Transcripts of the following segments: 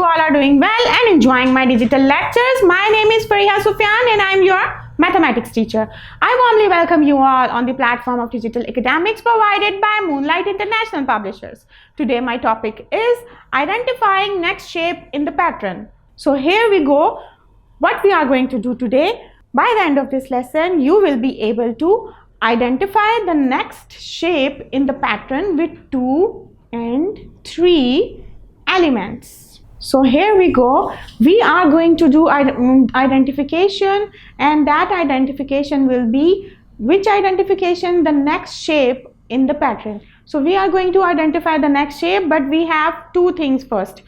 you all are doing well and enjoying my digital lectures. My name is Fariha Sufyan and I am your mathematics teacher. I warmly welcome you all on the platform of digital academics provided by Moonlight International Publishers. Today my topic is identifying next shape in the pattern. So here we go. What we are going to do today, by the end of this lesson, you will be able to identify the next shape in the pattern with 2 and 3 elements. So here we go. We are going to do identification, and that identification will be which identification? The next shape in the pattern. So we are going to identify the next shape, but we have two things first.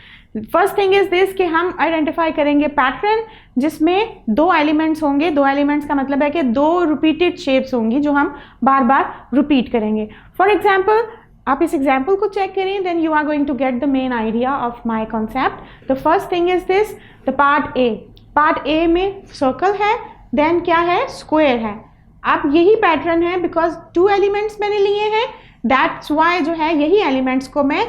First thing is this कि हम identify करेंगे pattern जिसमें 2 elements होंगे. 2 elements का मतलब है कि 2 repeated shapes होंगी जो हम बार बार रिपीट करेंगे. फॉर एग्जाम्पल, आप इस एग्जाम्पल को चेक करें, then you are going to get the main idea of my concept. The first thing is this, the part A. Part A में सर्कल है, देन क्या है, स्क्वायर है. अब यही पैटर्न है बिकॉज 2 एलिमेंट्स मैंने लिए हैं, दैट्स वाई जो है यही एलिमेंट्स को मैं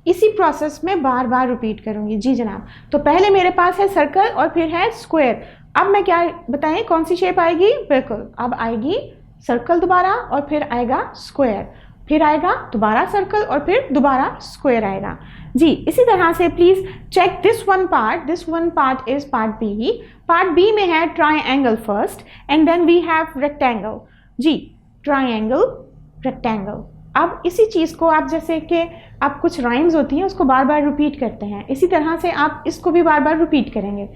इसी प्रोसेस में बार बार रिपीट करूंगी. जी जनाब. तो पहले मेरे पास है सर्कल और फिर है स्क्वायर. अब मैं क्या बताएं कौन सी शेप आएगी? बिल्कुल, अब आएगी सर्कल दोबारा और फिर आएगा स्क्वायर, फिर आएगा दोबारा सर्कल और फिर दोबारा स्क्वायर आएगा. जी इसी तरह से please check this one part is part B. Part B में है triangle first and then we have rectangle. जी ट्राइंगल रेक्टेंगल. अब इसी चीज़ को आप जैसे कि आप कुछ राइम्स होती हैं उसको बार बार रिपीट करते हैं, इसी तरह से आप इसको भी बार बार रिपीट करेंगे.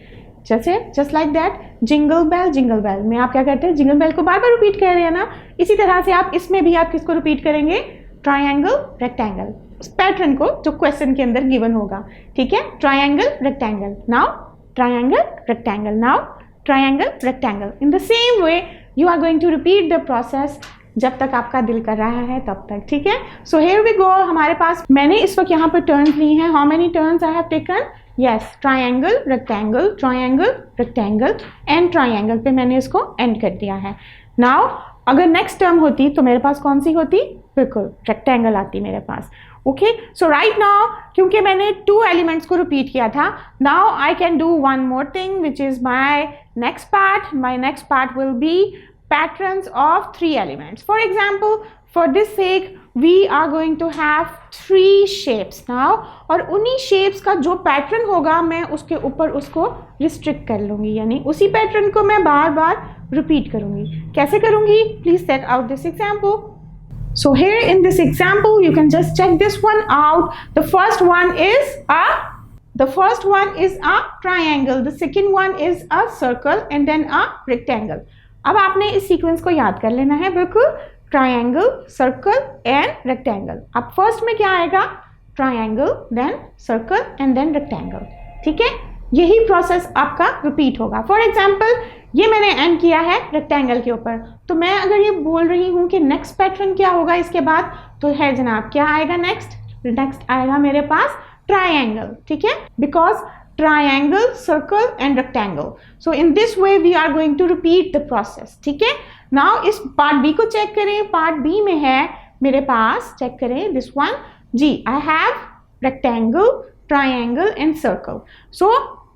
जैसे just like that, jingle bell में आप क्या करते हैं, जिंगल बेल को बार बार रिपीट कर रहे हैं ना. इसी तरह से आप इसमें भी आप किसको रिपीट करेंगे? ट्राइंगल रेक्टेंगल, उस पैटर्न को जो क्वेश्चन के अंदर गिवन होगा. ठीक है, triangle rectangle, now triangle rectangle, now triangle rectangle. In the same way you are going to repeat the process जब तक आपका दिल कर रहा है तब तक. ठीक है, सो हियर वी गो. हमारे पास मैंने इस वक्त यहाँ पर टर्न्स ली हैं. How many turns I have taken? Yes, triangle rectangle and triangle पे मैंने इसको एंड कर दिया है. नाउ अगर नेक्स्ट टर्म होती तो मेरे पास कौन सी होती? बिल्कुल रेक्टेंगल आती मेरे पास. ओके, सो राइट नाउ क्योंकि मैंने 2 एलिमेंट्स को रिपीट किया था, now I can do one more thing which is my next part. My next part will be patterns of 3 elements. For example, for this sake we are going to have 3 shapes now, और उन्हीं shapes का जो pattern होगा मैं उसके ऊपर उसको restrict कर लूँगी, यानी उसी pattern को मैं बार बार repeat करूँगी. कैसे करूँगी? Please check out this example. So here in this example you can just check this one out. The first one is a triangle, the second one is a circle and then a rectangle. अब आपने इस sequence को याद कर लेना है. बिल्कुल, triangle, circle and rectangle. अब फर्स्ट में क्या आएगा? Triangle, then circle and then rectangle. ठीक है, यही प्रोसेस आपका रिपीट होगा. फॉर एग्जांपल ये मैंने एंड किया है रेक्टेंगल के ऊपर, तो मैं अगर ये बोल रही हूँ कि नेक्स्ट पैटर्न क्या होगा इसके बाद, तो है जनाब क्या आएगा नेक्स्ट आएगा मेरे पास ट्राइंगल. ठीक है, because triangle, circle and rectangle. So in this way we are going to repeat the process. ठीक है, now इस part B को चेक करें. पार्ट B में है मेरे पास, चेक करें this one. जी I have rectangle, triangle and circle. So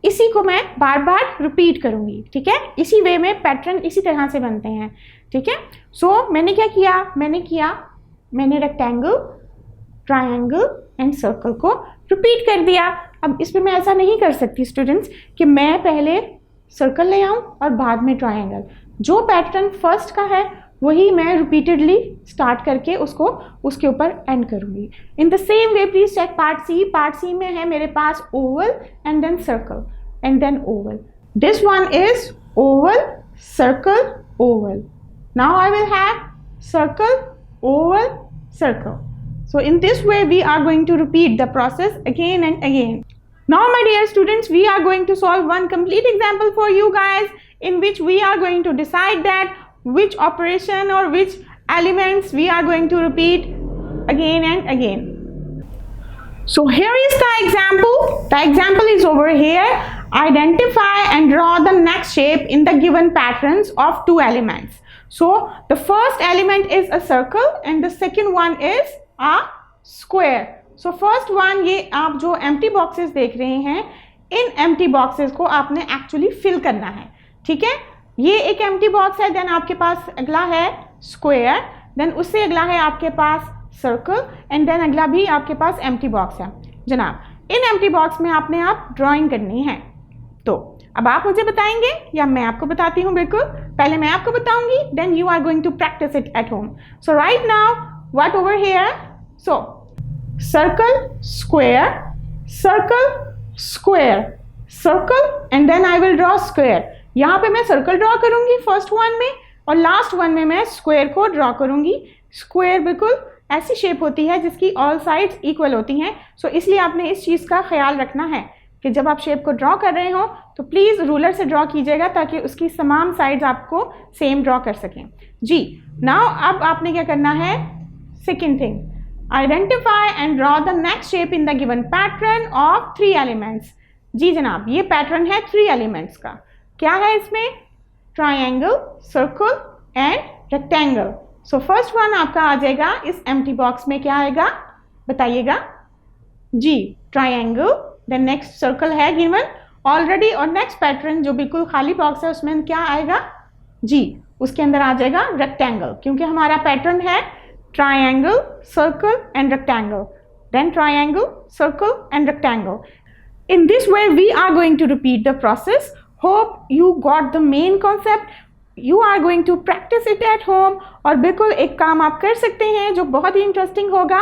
इसी को मैं बार बार रिपीट करूंगी. ठीक है, इसी वे में पैटर्न इसी तरह से बनते हैं. ठीक है, so मैंने क्या किया, मैंने रेक्टेंगल, ट्राइंगल एंड सर्कल को रिपीट कर दिया. अब इसमें मैं ऐसा नहीं कर सकती स्टूडेंट्स कि मैं पहले सर्कल ले आऊं और बाद में ट्राइंगल. जो पैटर्न फर्स्ट का है वही मैं रिपीटेडली स्टार्ट करके उसको उसके ऊपर एंड करूंगी. In the same way please check part C. Part C में है मेरे पास oval and then circle and then oval. This one is oval, circle, oval. Now I will have circle, oval, circle. So in this way we are going to repeat the process again and again. Now my dear students, we are going to solve one complete example for you guys in which we are going to decide that which operation or which elements we are going to repeat again and again. So here is the example. The example is over here. Identify and draw the next shape in the given patterns of 2 elements. So the first element is a circle and the second one is a square. So first one, ये आप जो empty boxes देख रहे हैं, in empty boxes को आपने actually fill करना है, ठीक है। ये एक एम्प्टी बॉक्स है, देन आपके पास अगला है स्क्वायर, देन उससे अगला है आपके पास सर्कल, एंड देन अगला भी आपके पास एम्प्टी बॉक्स है। जनाब इन एम्प्टी बॉक्स में आपने आप ड्राइंग करनी है। तो अब आप मुझे बताएंगे या मैं आपको बताती हूँ? बिल्कुल, पहले मैं आपको बताऊंगी, then you are going to practise it at home. So right now what over here, so circle square circle square circle, and then I will draw square. यहाँ पे मैं सर्कल ड्रॉ करूंगी फर्स्ट वन में, और last one में मैं square को draw करूंगी। स्क्वायर बिल्कुल ऐसी शेप होती है जिसकी ऑल साइड्स इक्वल होती हैं। सो इसलिए आपने इस चीज़ का ख्याल रखना है कि जब आप शेप को ड्रॉ कर रहे हो तो प्लीज़ रूलर से ड्रॉ कीजिएगा ताकि उसकी तमाम साइड्स आपको सेम ड्रॉ कर सकें जी। नाउ अब आपने क्या करना है, second thing, identify and draw the next shape in the given pattern of 3 elements. जी जनाब, ये पैटर्न है 3 एलिमेंट्स का। क्या है इसमें? Triangle, circle and rectangle. So first one आपका आ जाएगा इस एम्प्टी बॉक्स में, क्या आएगा बताइएगा जी? ट्राइंगल, देन नेक्स्ट सर्कल है गिवन ऑलरेडी, और नेक्स्ट पैटर्न जो बिल्कुल खाली बॉक्स है उसमें क्या आएगा जी? उसके अंदर आ जाएगा रेक्टेंगल, क्योंकि हमारा पैटर्न है triangle, circle and rectangle, then triangle, circle and rectangle. In this way we are going to repeat the process. Hope you got the main concept. You are going to practice it at home. और बिल्कुल एक काम आप कर सकते हैं जो बहुत ही इंटरेस्टिंग होगा।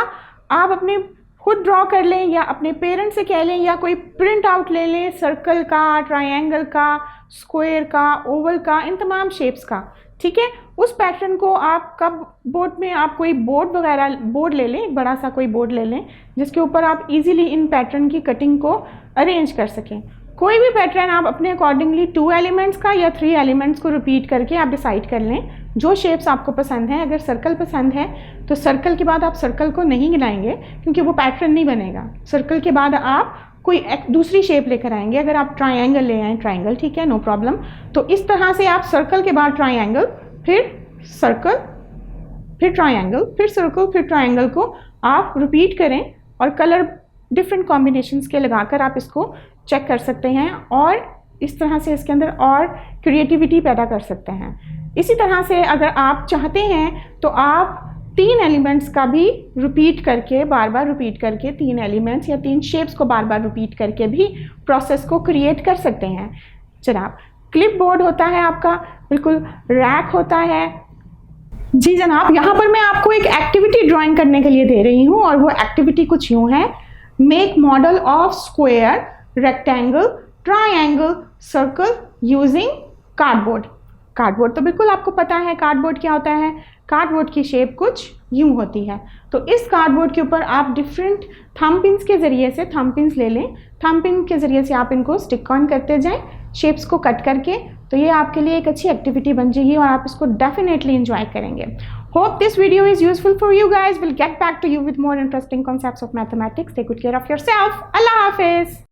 आप अपने खुद ड्रॉ कर लें या अपने पेरेंट्स से कह लें या कोई प्रिंट आउट ले लें सर्कल का, ट्रायंगल का, स्क्वायर का, ओवल का, इन तमाम शेप्स का, ठीक है। उस पैटर्न को आप कब बोर्ड में आप कोई बोर्ड वगैरह बोर्ड ले लें, एक बड़ा सा कोई बोर्ड ले लें जिसके ऊपर आप इजीली इन पैटर्न की कटिंग को अरेंज कर सकें। कोई भी पैटर्न आप अपने अकॉर्डिंगली 2 एलिमेंट्स का या 3 एलिमेंट्स को रिपीट करके आप डिसाइड कर लें जो शेप्स आपको पसंद हैं। अगर सर्कल पसंद है तो सर्कल के बाद आप सर्कल को नहीं गिनाएंगे क्योंकि वो पैटर्न नहीं बनेगा। सर्कल के बाद आप कोई एक दूसरी शेप लेकर आएंगे। अगर आप ट्रायंगल ले आएँ, ट्रायंगल, ठीक है, नो प्रॉब्लम। तो इस तरह से आप सर्कल के बाद ट्रायंगल, फिर सर्कल, फिर ट्रायंगल, फिर सर्कल, फिर ट्रायंगल को आप रिपीट करें और कलर डिफरेंट कॉम्बिनेशंस के लगाकर आप इसको चेक कर सकते हैं और इस तरह से इसके अंदर और क्रिएटिविटी पैदा कर सकते हैं। इसी तरह से अगर आप चाहते हैं तो आप 3 एलिमेंट्स का भी रिपीट करके, बार बार रिपीट करके 3 एलिमेंट्स या 3 शेप्स को बार बार रिपीट करके भी प्रोसेस को क्रिएट कर सकते हैं। जनाब क्लिप बोर्ड होता है आपका, बिल्कुल रैक होता है। जी जनाब, यहाँ पर मैं आपको एक एक्टिविटी ड्राइंग करने के लिए दे रही हूँ और वो एक्टिविटी कुछ यूँ है। Make model of square, rectangle, triangle, circle using cardboard. Cardboard तो बिल्कुल आपको पता है कार्डबोर्ड क्या होता है। कार्डबोर्ड की शेप कुछ यूँ होती है। तो इस कार्डबोर्ड के ऊपर आप डिफरेंट थंब पिन्स के ज़रिए से थंब पिन्स ले लें। थंब पिन के ज़रिए से आप इनको स्टिक ऑन करते जाएं शेप्स को कट करके। तो ये आपके लिए एक अच्छी एक्टिविटी बन जाएगी और आप इसको डेफिनेटली एंजॉय करेंगे। Hope this video is useful for you guys. We'll get back to you with more interesting concepts of mathematics. Take good care of yourself. Allah Hafiz.